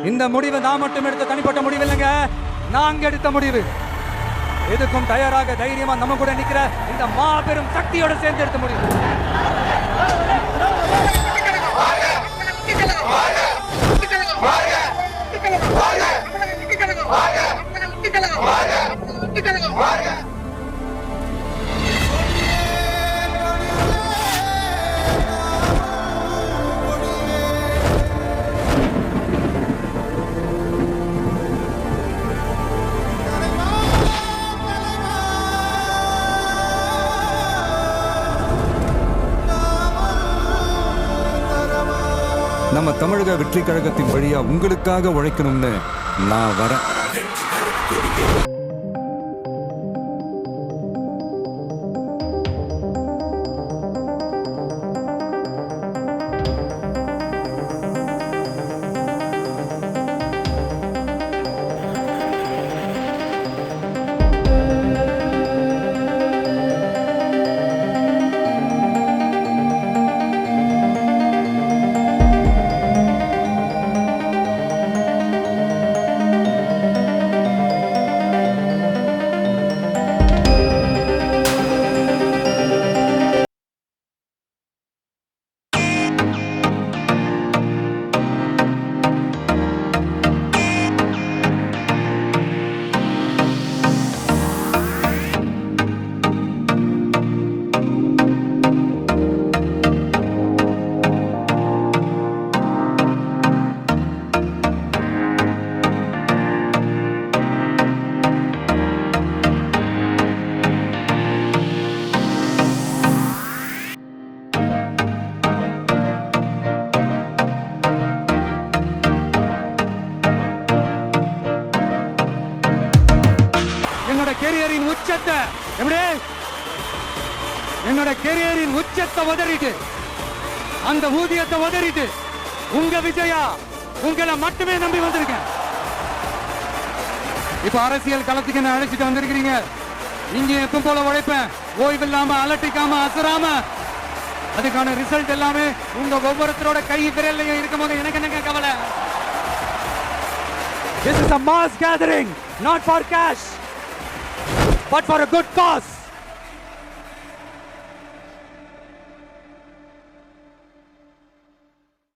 இந்த முடிவு நான் மட்டும் எடுத்த தனிப்பட்ட முடிவு இல்லைங்க, நாங்க எடுத்த முடிவு. எதுக்கும் தயாராக தைரியமா நம்ம கூட நிக்கிற இந்த மாபெரும் சக்தியோட சேர்ந்து எடுத்த முடிவு. நம்ம தமிழக வெற்றி கழகத்தின் வழியா உங்களுக்காக உழைக்கணும்னு நான் வரேன். என்னோட கெரியரின் உச்சத்தை உதறிட்டு, அந்த ஊதியத்தை உதறிட்டு உங்க விஜயா உங்களை மட்டுமே நம்பி வந்திருக்கேன். இப்ப அரசியல் களத்துக்கு என்ன அழைச்சிட்டு வந்திருக்கிறீங்க. இங்க எப்ப போல உழைப்பேன், ஓய்வில்லாம அலட்டிக்காம அசராம. அதுக்கான ரிசல்ட் எல்லாமே உங்க ஒவ்வொருத்தரோட கை விரல்லையும் இருக்கும் போது எனக்கு என்னங்க கவலை. This is a mass gathering, not for cash, but for a good cause.